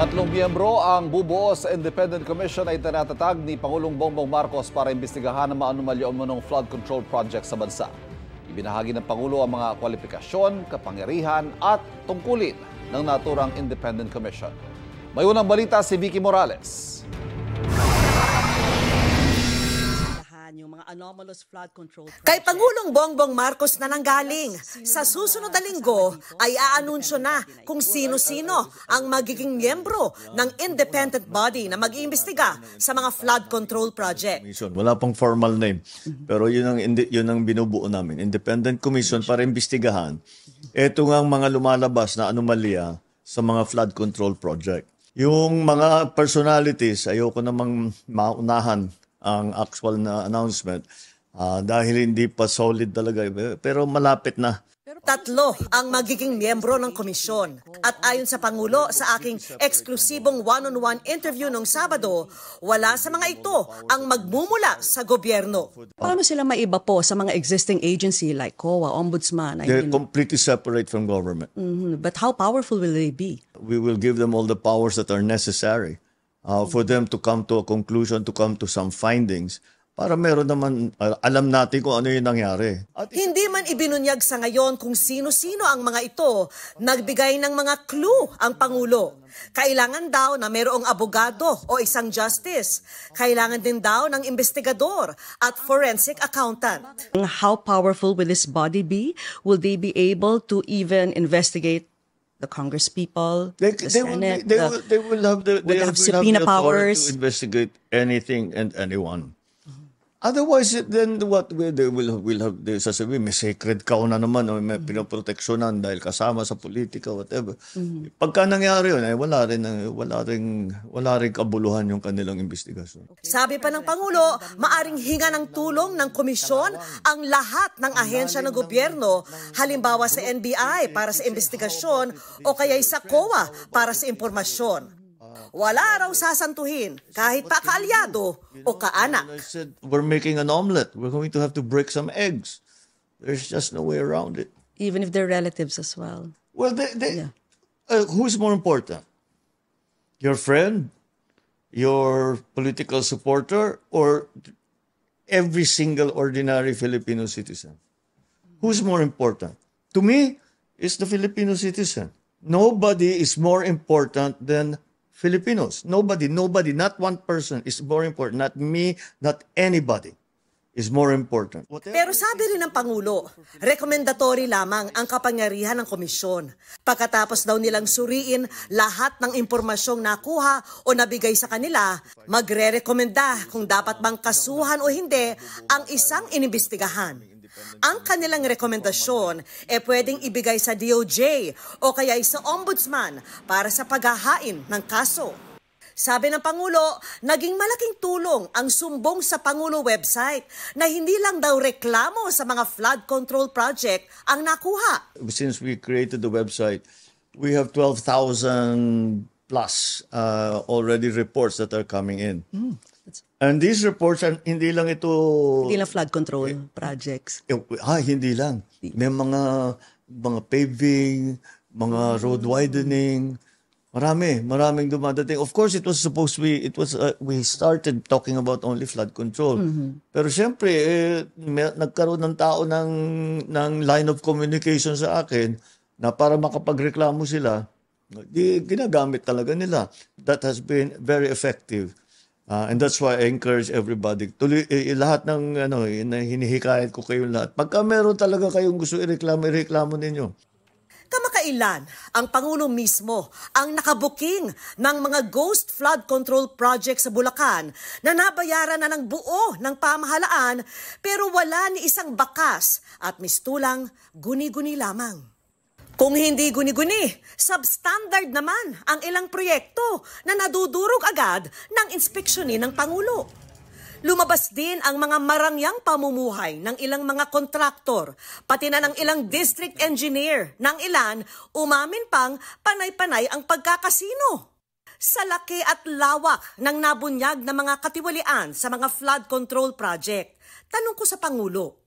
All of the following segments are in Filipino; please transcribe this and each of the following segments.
Tatlong miyembro ang bubuo sa Independent Commission ay tinatatag ni Pangulong Bongbong Marcos para imbestigahan ang maanumalya umunong flood control project sa bansa. Ibinahagi ng Pangulo ang mga kwalifikasyon, kapangyarihan at tungkulin ng naturang Independent Commission. May unang balita si Vicky Morales. Kay Pangulong Bongbong Marcos na nanggaling, sa susunod na linggo ay aanunsyo na kung sino-sino ang magiging miyembro ng independent body na mag-iimbestiga sa mga flood control project. Wala pang formal name, pero yun ang binubuo namin. Independent Commission para imbestigahan ito nga ang mga lumalabas na anomalya sa mga flood control project. Yung mga personalities, ayoko namang maunahan ang actual na announcement dahil hindi pa solid talaga, pero malapit na. Tatlo ang magiging miyembro ng komisyon. At ayon sa Pangulo sa aking eksklusibong one-on-one interview nung Sabado, wala sa mga ito ang magmumula sa gobyerno. Paano sila maiba po sa mga existing agency like COA, Ombudsman? They're completely separate from government. But how powerful will they be? We will give them all the powers that are necessary for them to come to a conclusion, to come to some findings, para meron naman, alam natin kung ano yung nangyari. Hindi man ibinunyag sa ngayon kung sino-sino ang mga ito, nagbigay ng mga clue ang Pangulo. Kailangan daw na mayroong abogado o isang justice. Kailangan din daw ng investigador at forensic accountant. How powerful will this body be? Will they be able to even investigate the Congress people, the Senate? They will have the subpoena powers to investigate anything and anyone. Otherwise, then what they will have, they sasabihin, may sacred cow na naman, o may pinoproteksyonan dahil kasama sa politika, whatever. Pagka nangyari yun, wala rin kabuluhan yung kanilang investigasyon. Sabi pa ng Pangulo, maaring hinga ng tulong ng komisyon ang lahat ng ahensya ng gobyerno, halimbawa sa NBI para sa investigasyon o kaya sa COA para sa impormasyon. Wala raw sasantuhin kahit pa kaalyado o kaanak. I said, we're making an omelet. We're going to have to break some eggs. There's just no way around it. Even if they're relatives as well. Well, who's more important? Your friend? Your political supporter? Or every single ordinary Filipino citizen? Who's more important? To me, it's the Filipino citizen. Nobody is more important than Filipinos. Nobody, not one person is more important. Not me, not anybody is more important. Pero sabi rin ng Pangulo, rekomendatory lamang ang kapangyarihan ng komisyon. Pagkatapos daw nilang suriin lahat ng impormasyong nakuha o nabigay sa kanila, magre-rekomenda kung dapat bang kasuhan o hindi ang isang inimbestigahan. Ang kanilang rekomendasyon pwedeng ibigay sa DOJ o kaya sa Ombudsman para sa paghahain ng kaso. Sabi ng Pangulo, naging malaking tulong ang sumbong sa Pangulo website na hindi lang daw reklamo sa mga flood control project ang nakuha. Since we created the website, we have 12,000 plus already reports that are coming in. And these reports, hindi lang flood control projects. Hindi lang. May mga paving, mga road widening, maraming dumadating. Of course, we started talking about only flood control. Pero syempre, nagkaroon ng tao ng line of communication sa akin na para makapagreklamo sila, ginagamit talaga nila. That has been very effective. And that's why I encourage everybody. Lahat ng hinihikayat ko kayong lahat. Pagka meron talaga kayong gusto ireklamo ninyo. Kamakailan, ang Pangulo mismo ang nakabuking ng mga ghost flood control project sa Bulacan na nabayaran na ng buo ng pamahalaan pero wala ni isang bakas at mistulang guni-guni lamang. Kung hindi guni-guni, substandard naman ang ilang proyekto na nadudurog agad ng inspeksyonin ng Pangulo. Lumabas din ang mga marangyang pamumuhay ng ilang mga kontraktor, pati na ng ilang district engineer, ng ilan umamin pang panay-panay ang pagkakasino. Sa laki at lawak ng nabunyag na mga katiwalian sa mga flood control project, tanong ko sa Pangulo,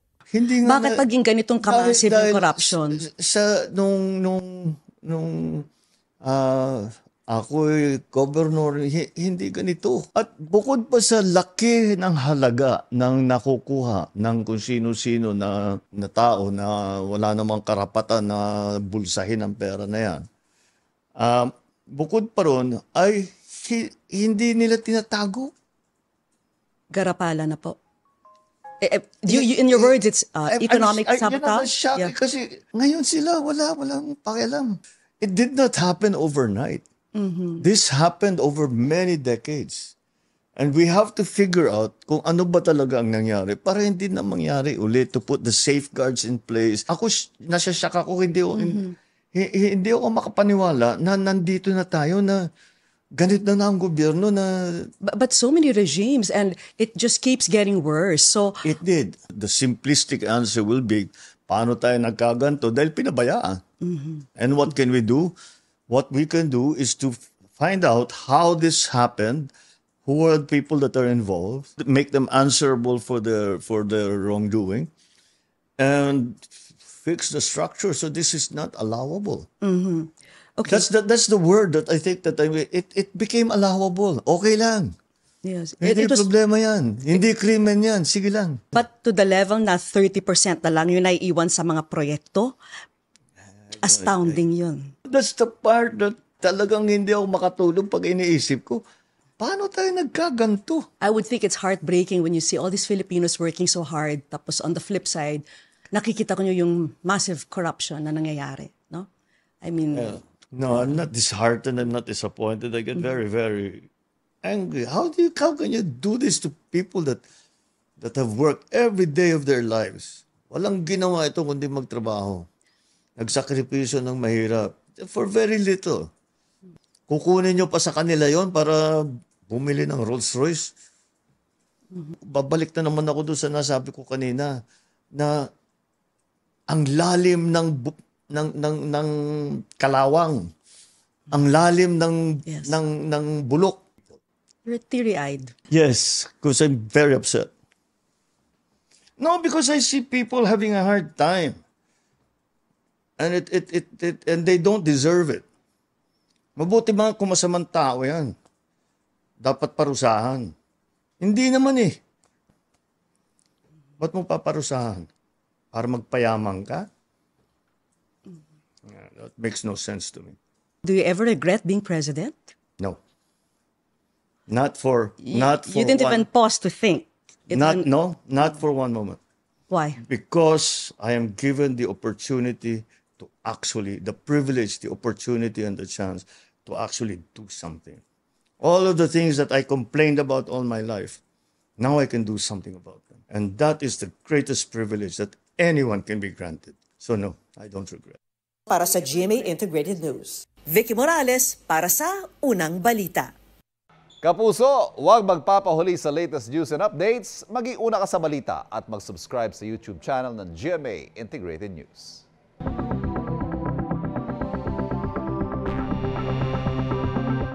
bakit paging ganitong ka-massive corruption? Nung ako'y governor, hindi ganito. At bukod pa sa laki ng halaga ng nakukuha ng kung sino-sino na tao na wala namang karapatan na bulsahin ang pera na yan, bukod pa ron ay hindi nila tinatago. Garapala na po. In your words, it's economic sabotage. Yeah. Kasi ngayon sila, walang pakialam. It did not happen overnight. Mm-hmm. This happened over many decades. And we have to figure out kung ano ba talaga ang nangyari para hindi na mangyari ulit, to put the safeguards in place. Ako, nasasyak ako, hindi ako makapaniwala na nandito na tayo na ganit na ang gobyerno na... But so many regimes, and it just keeps getting worse. So It did. The simplistic answer will be, paano tayo nagkaganto? Dahil pinabayaan. And what can we do? What we can do is to find out how this happened, who are the people that are involved, make them answerable for their wrongdoing, and fix the structure so this is not allowable. okay, That's the word that I think that it became allowable. Okay lang. yes, Hindi it was. problema yan. Hindi krimen yan. Sige lang. But to the level na 30% na lang yung naiiwan sa mga proyekto, astounding yun. That's the part that talagang hindi ako makatulog pag iniisip ko. Paano tayo nagkaganto? I would think it's heartbreaking when you see all these Filipinos working so hard, tapos on the flip side, nakikita ko nyo yung massive corruption na nangyayari. No? I mean, No, I'm not disheartened. I'm not disappointed. I get very, very angry. How can you do this to people that have worked every day of their lives? Walang ginawa ito kundi magtrabaho. Nagsakripisyo ng mahirap for very little. Kukunin nyo pa sa kanila yon para bumili ng Rolls Royce. Babalik na naman ako doon sa nasabi ko kanina na ang lalim ng kalawang, ang lalim Yes. ng bulok. you're teary-eyed. Yes, because I'm very upset. No, because I see people having a hard time. And and they don't deserve it. Mabuti mga kumasamang tao yan. Dapat parusahan. Hindi naman eh. Ba't mo paparusahan? Para magpayaman ka? Yeah, that makes no sense to me. Do you ever regret being president? No. Not for You didn't one, even pause to think. not for one moment. Why? Because I am given the opportunity to actually, the privilege, the opportunity and the chance to actually do something. All of the things that I complained about all my life, now I can do something about them. And that is the greatest privilege that anyone can be granted. So no, I don't regret. Para sa GMA Integrated News, Vicky Morales para sa Unang Balita. Kapuso, huwag magpapahuli sa latest news and updates. Mag-iuna ka sa balita at mag-subscribe sa YouTube channel ng GMA Integrated News.